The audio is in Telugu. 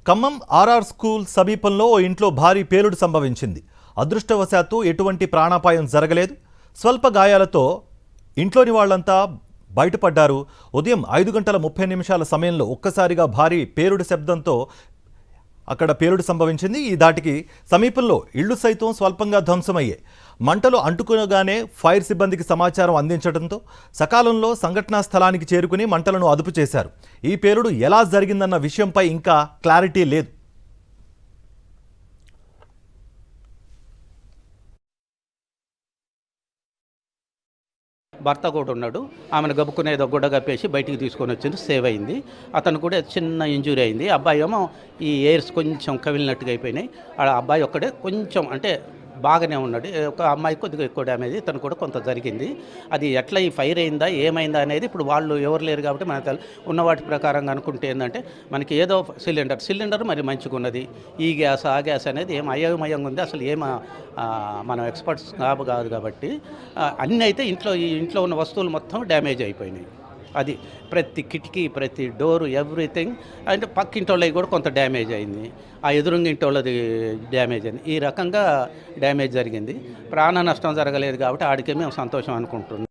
ఖమ్మం ఆర్ఆర్ స్కూల్ సమీపంలో ఓ ఇంట్లో భారీ పేలుడు సంభవించింది. అదృష్టవశాత్తు ఎటువంటి ప్రాణాపాయం జరగలేదు. స్వల్ప గాయాలతో ఇంట్లోని వాళ్లంతా బయటపడ్డారు. ఉదయం 5:30 సమయంలో ఒక్కసారిగా భారీ పేలుడు శబ్దంతో అక్కడ పేలుడు సంభవించింది. ఈ దాటికి సమీపంలో ఇళ్లు సైతం స్వల్పంగా ధ్వంసమయ్యాయి. మంటలు అంటుకోగానే ఫైర్ సిబ్బందికి సమాచారం అందించడంతో సకాలంలో సంఘటనా స్థలానికి చేరుకుని మంటలను అదుపు చేశారు. ఈ పేలుడు ఎలా జరిగిందన్న విషయంపై ఇంకా క్లారిటీ లేదు. భర్త కూడా ఉన్నాడు. ఆమెను గబుక్కునే ఏదో గుడ్డ కప్పేసి బయటికి తీసుకొని వచ్చింది, సేవ్ అయింది. అతను కూడా చిన్న ఇంజురీ అయింది. అబ్బాయి ఏమో ఈ ఎయిర్స్ కొంచెం కవిలినట్టుగా అయిపోయినాయి. ఆ అబ్బాయి ఒక్కడే కొంచెం అంటే బాగానే ఉన్నాడు. ఒక అమ్మాయి కొద్దిగా ఎక్కువ డ్యామేజ్, ఇతను కూడా కొంత జరిగింది. అది ఎట్లా ఈ ఫైర్ అయిందా ఏమైందా అనేది ఇప్పుడు వాళ్ళు ఎవరు లేరు కాబట్టి మనకు ఉన్న వాటి ప్రకారంగా అనుకుంటే ఏంటంటే మనకి ఏదో సిలిండర్ మరి మంచిగా ఉన్నది. ఈ గ్యాస్ ఆ గ్యాస్ అనేది ఏం అయోమయంగా ఉంది. అసలు మనం ఎక్స్పర్ట్స్ కాదు కాబట్టి అన్నీ అయితే ఇంట్లో ఉన్న వస్తువులు మొత్తం డ్యామేజ్ అయిపోయినాయి. అది ప్రతి కిటికీ, ప్రతి డోరు, ఎవ్రీథింగ్. అంటే పక్కింటోళ్ళవి కూడా కొంత డ్యామేజ్ అయింది. ఆ ఎదురుంగింటోళ్ళది డ్యామేజ్ అయింది. ఈ రకంగా డ్యామేజ్ జరిగింది. ప్రాణ నష్టం జరగలేదు కాబట్టి ఆడికే మేము సంతోషం అనుకుంటున్నాం.